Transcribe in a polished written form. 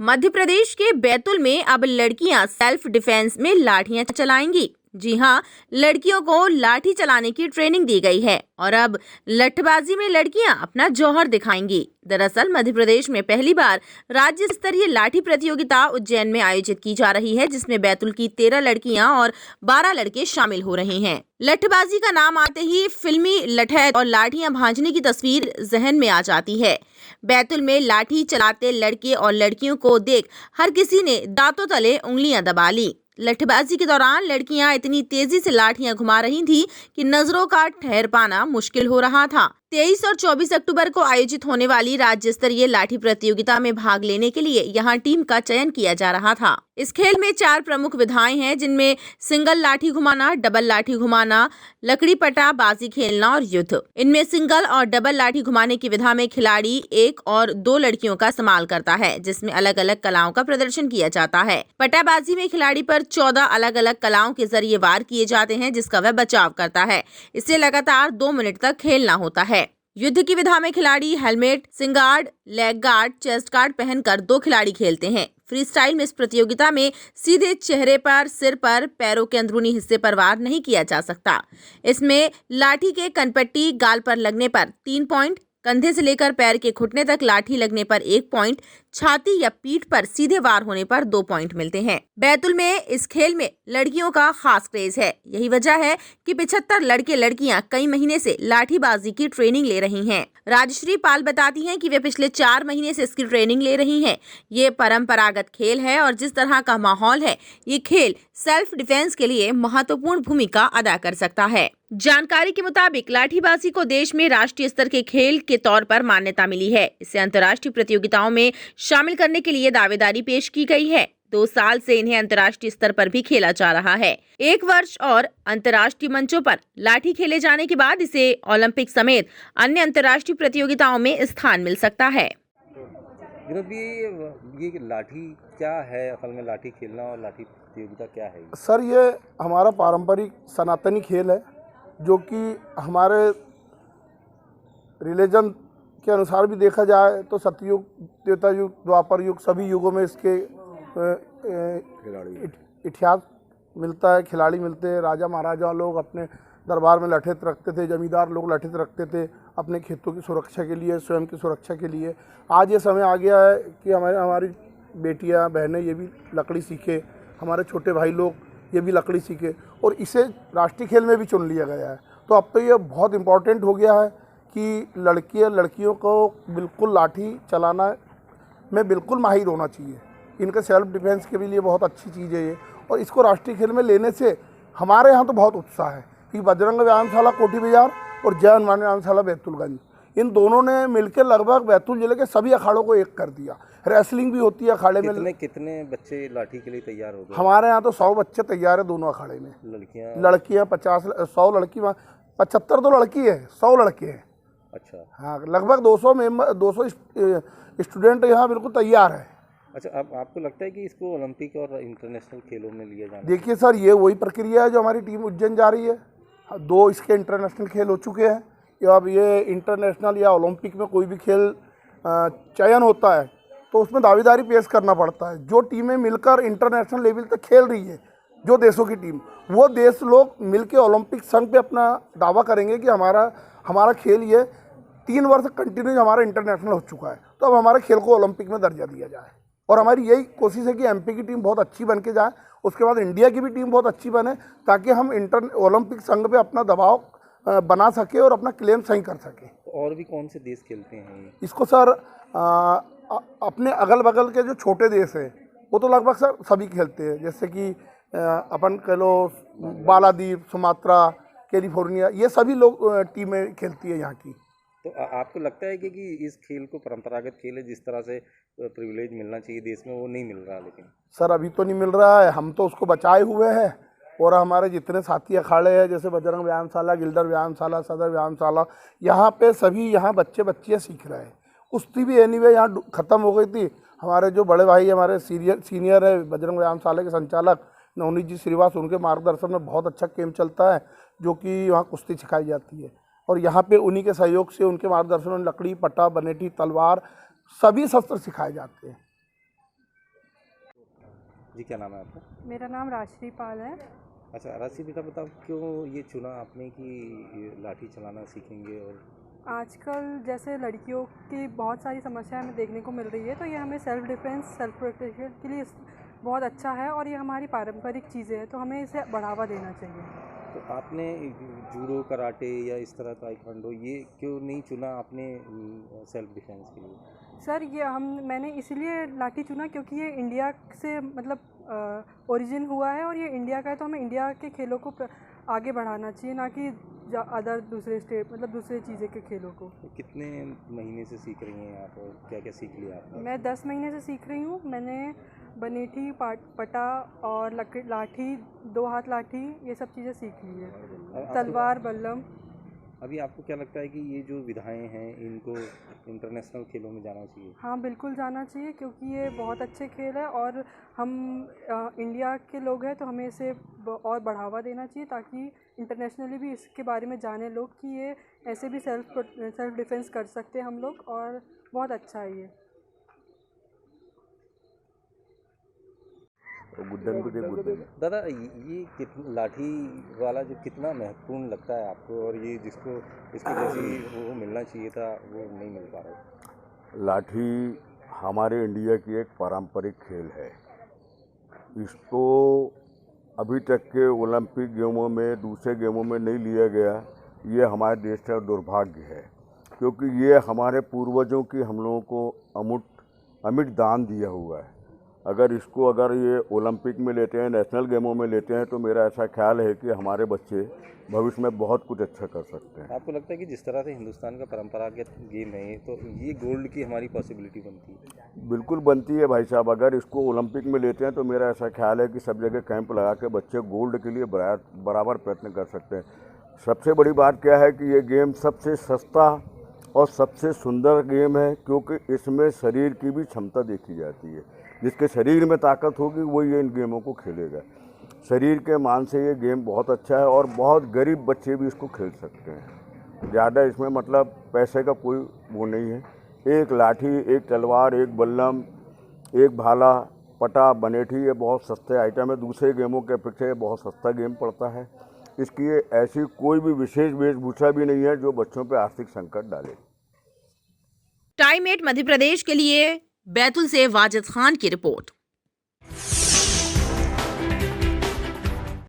मध्य प्रदेश के बैतूल में अब लड़कियां सेल्फ डिफेंस में लाठियां चलाएंगी। जी हां, लड़कियों को लाठी चलाने की ट्रेनिंग दी गई है और अब लठबाजी में लड़कियां अपना जौहर दिखाएंगी। दरअसल मध्य प्रदेश में पहली बार राज्य स्तरीय लाठी प्रतियोगिता उज्जैन में आयोजित की जा रही है, जिसमें बैतूल की 13 लड़कियां और 12 लड़के शामिल हो रहे हैं। लठबाजी का नाम आते ही फिल्मी लठैत और लाठियां भांजने की तस्वीर जहन में आ जाती है। बैतूल में लाठी चलाते लड़के और लड़कियों को देख हर किसी ने दांतों तले उंगलियां दबा ली। लठबाजी के दौरान लड़कियां इतनी तेजी से लाठियां घुमा रही थीं कि नजरों का ठहर पाना मुश्किल हो रहा था। 23 और 24 अक्टूबर को आयोजित होने वाली राज्य स्तरीय लाठी प्रतियोगिता में भाग लेने के लिए यहां टीम का चयन किया जा रहा था। इस खेल में 4 प्रमुख विधाएं हैं, जिनमें सिंगल लाठी घुमाना, डबल लाठी घुमाना, लकड़ी पटा बाजी खेलना और युद्ध। इनमें सिंगल और डबल लाठी घुमाने की विधा में खिलाड़ी 1 और 2 लड़कियों का इस्तेमाल करता है, जिसमें अलग अलग कलाओं का प्रदर्शन किया जाता है। पटाबाजी में खिलाड़ी पर 14 अलग अलग कलाओं के जरिए वार किए जाते हैं, जिसका वह बचाव करता है। इसे लगातार 2 मिनट तक खेलना होता है। युद्ध की विधा में खिलाड़ी helmet, shin guard, leg guard, chest guard पहनकर 2 खिलाड़ी खेलते हैं। फ्री स्टाइल में इस प्रतियोगिता में सीधे चेहरे पर, सिर पर, पैरों के अंदरूनी हिस्से पर वार नहीं किया जा सकता। इसमें लाठी के कनपट्टी गाल पर लगने पर 3 पॉइंट, कंधे से लेकर पैर के घुटने तक लाठी लगने पर 1 पॉइंट, छाती या पीठ पर सीधे वार होने पर 2 पॉइंट मिलते हैं। बैतूल में इस खेल में लड़कियों का खास क्रेज है। यही वजह है कि 75 लड़के लड़कियां कई महीने से लाठीबाजी की ट्रेनिंग ले रही हैं। राजश्री पाल बताती हैं कि वे पिछले 4 महीने से इसकी ट्रेनिंग ले रही हैं। ये परंपरागत खेल है और जिस तरह का माहौल है, ये खेल सेल्फ डिफेंस के लिए महत्वपूर्ण भूमिका अदा कर सकता है। जानकारी के मुताबिक लाठीबाजी को देश में राष्ट्रीय स्तर के खेल के तौर पर मान्यता मिली है। इसे अंतर्राष्ट्रीय प्रतियोगिताओं में शामिल करने के लिए दावेदारी पेश की गई है। 2 साल से इन्हें अंतर्राष्ट्रीय स्तर पर भी खेला जा रहा है। 1 वर्ष और अंतर्राष्ट्रीय मंचों पर लाठी खेले जाने के बाद इसे ओलंपिक समेत अन्य अंतर्राष्ट्रीय प्रतियोगिताओं में स्थान मिल सकता है। ये लाठी क्या है, असल में लाठी खेलना और लाठी प्रतियोगिता क्या है? सर, ये हमारा पारंपरिक सनातनी खेल है, जो कि हमारे रिलीजन के अनुसार भी देखा जाए तो सतयुग, त्रेता युग, द्वापर युग, सभी युगों में इसके इतिहास मिलता है। खिलाड़ी मिलते हैं। राजा महाराजा लोग अपने दरबार में लठित रखते थे, जमींदार लोग लठित रखते थे अपने खेतों की सुरक्षा के लिए, स्वयं की सुरक्षा के लिए। आज ये समय आ गया है कि हमारी बेटियां, बहनें ये भी लकड़ी सीखे, हमारे छोटे भाई लोग ये भी लकड़ी सीखे और इसे राष्ट्रीय खेल में भी चुन लिया गया है। तो अब तो ये बहुत इम्पोर्टेंट हो गया है कि लड़कियों को बिल्कुल लाठी चलाना में बिल्कुल माहिर होना चाहिए। इनके सेल्फ डिफेंस के लिए बहुत अच्छी चीज़ है ये, और इसको राष्ट्रीय खेल में लेने से हमारे यहाँ तो बहुत उत्साह है कि बजरंग व्यायामशाला कोठी बाजार और जय हनुमान व्यायामशाला बैतूलगंज, इन दोनों ने मिलकर लगभग बैतूल जिले के सभी अखाड़ों को एक कर दिया। रेसलिंग भी होती है अखाड़े में। कितने बच्चे लाठी के लिए तैयार हो गए? हमारे यहाँ तो 100 बच्चे तैयार है दोनों अखाड़े में। लड़कियाँ 50, 100 लड़की, 75 तो लड़की है, 100 लड़के हैं। अच्छा, हाँ, लगभग 200 स्टूडेंट यहाँ बिल्कुल तैयार है। अच्छा, अब आपको लगता है कि इसको ओलंपिक और इंटरनेशनल खेलों में लिया जाना? देखिए सर, ये वही प्रक्रिया है जो हमारी टीम उज्जैन जा रही है। 2 इसके इंटरनेशनल खेल हो चुके हैं। अब ये इंटरनेशनल या ओलंपिक में कोई भी खेल चयन होता है तो उसमें दावेदारी पेश करना पड़ता है। जो टीमें मिलकर इंटरनेशनल लेवल तक खेल रही है, जो देशों की टीम, वो देश लोग मिलकर ओलंपिक संघ पे अपना दावा करेंगे कि हमारा खेल ये 3 वर्ष कंटिन्यू हमारा इंटरनेशनल हो चुका है, तो अब हमारे खेल को ओलंपिक में दर्जा दिया जाए। और हमारी यही कोशिश है कि एमपी की टीम बहुत अच्छी बन के जाए, उसके बाद इंडिया की भी टीम बहुत अच्छी बने, ताकि हम ओलंपिक संघ पे अपना दबाव बना सके और अपना क्लेम सही कर सके। और भी कौन से देश खेलते हैं इसको? सर, अपने अगल बगल के जो छोटे देश हैं वो तो लगभग सर सभी खेलते हैं, जैसे कि अपन कह लो बालादीप, सुमात्रा, कैलिफोर्निया, ये सभी लोग टीमें खेलती है यहाँ की। तो आपको लगता है कि इस खेल को परंपरागत खेल है, जिस तरह से प्रिविलेज मिलना चाहिए देश में, वो नहीं मिल रहा? लेकिन सर अभी तो नहीं मिल रहा है। हम तो उसको बचाए हुए हैं और हमारे जितने साथी अखाड़े हैं, जैसे बजरंग व्यायामशाला, गिल्डर व्यायामशाला, सदर व्यायामशाला, यहाँ पे सभी बच्चियाँ सीख रहे हैं। कुश्ती भी एनीवे यहाँ ख़त्म हो गई थी। हमारे जो बड़े भाई, हमारे सीनियर है बजरंग व्यायामशाला के संचालक नवनीत जी श्रीवास, उनके मार्गदर्शन में बहुत अच्छा कैंप चलता है, जो कि वहाँ कुश्ती सिखाई जाती है। और यहाँ पे उन्हीं के सहयोग से, उनके मार्गदर्शन में लकड़ी, पट्टा, बनेटी, तलवार, सभी शस्त्र सिखाए जाते हैं। जी, क्या नाम है आपका? मेरा नाम राजश्री पाल है। अच्छा, राशि बेटा बताओ क्यों ये चुना आपने कि ये लाठी चलाना सीखेंगे? और आजकल जैसे लड़कियों की बहुत सारी समस्याएं हमें देखने को मिल रही है, तो ये हमें सेल्फ डिफेंस, सेल्फ प्रोटेक्शन के लिए बहुत अच्छा है और ये हमारी पारंपरिक चीज़ें हैं, तो हमें इसे बढ़ावा देना चाहिए। तो आपने जूडो, कराटे या इस तरह ताइक्वांडो ये क्यों नहीं चुना आपने सेल्फ डिफेंस के लिए? सर मैंने इसलिए लाठी चुना क्योंकि ये इंडिया से मतलब ओरिजिन हुआ है और ये इंडिया का है, तो हमें इंडिया के खेलों को आगे बढ़ाना चाहिए, ना कि अदर दूसरे स्टेट मतलब दूसरे चीज़ें के खेलों को। तो कितने महीने से सीख रही हैं आप और क्या क्या सीख लिया आपने? मैं 10 महीने से सीख रही हूँ। मैंने बनेठी, पटा और लाठी, 2 हाथ लाठी, ये सब चीज़ें सीख ली है। और तलवार, बल्लम। अभी आपको क्या लगता है कि ये जो विधाएं हैं इनको इंटरनेशनल खेलों में जाना चाहिए? हाँ, बिल्कुल जाना चाहिए क्योंकि ये बहुत अच्छे खेल है और हम इंडिया के लोग हैं, तो हमें इसे और बढ़ावा देना चाहिए ताकि इंटरनेशनली भी इसके बारे में जाने लोग कि ये ऐसे भी सेल्फ डिफेंस कर सकते हैं हम लोग, और बहुत अच्छा है ये। दादा ये लाठी वाला जो कितना महत्वपूर्ण लगता है आपको, और ये जिसको इसको जैसी वो मिलना चाहिए था वो नहीं मिल पा रहा है? लाठी हमारे इंडिया की एक पारंपरिक खेल है। इसको अभी तक के ओलंपिक गेमों में, दूसरे गेमों में नहीं लिया गया। ये हमारे देश का दुर्भाग्य है क्योंकि ये हमारे पूर्वजों की हम लोगों को अमिट दान दिया हुआ है। अगर ये ओलंपिक में लेते हैं, नेशनल गेमों में लेते हैं, तो मेरा ऐसा ख्याल है कि हमारे बच्चे भविष्य में बहुत कुछ अच्छा कर सकते हैं। आपको लगता है कि जिस तरह से हिंदुस्तान का परंपरागत गेम है ये, तो ये गोल्ड की हमारी पॉसिबिलिटी बनती है? बिल्कुल बनती है भाई साहब। अगर इसको ओलंपिक में लेते हैं तो मेरा ऐसा ख्याल है कि सब जगह कैंप लगा के बच्चे गोल्ड के लिए बराबर प्रयत्न कर सकते हैं। सबसे बड़ी बात क्या है कि ये गेम सबसे सस्ता और सबसे सुंदर गेम है क्योंकि इसमें शरीर की भी क्षमता देखी जाती है। जिसके शरीर में ताकत होगी वो ये इन गेमों को खेलेगा। शरीर के मान से ये गेम बहुत अच्छा है और बहुत गरीब बच्चे भी इसको खेल सकते हैं। ज़्यादा इसमें मतलब पैसे का कोई वो नहीं है। एक लाठी, एक तलवार, एक बल्लम, एक भाला, पटा, बनेठी, ये बहुत सस्ते आइटम है। दूसरे गेमों के अपेक्षा ये बहुत सस्ता गेम पड़ता है। इसकी ऐसी कोई भी विशेष वेशभूषा भी नहीं है जो बच्चों पर आर्थिक संकट डाले। टाइम 8 मध्य प्रदेश के लिए बैतुल से वाजिद खान की रिपोर्ट।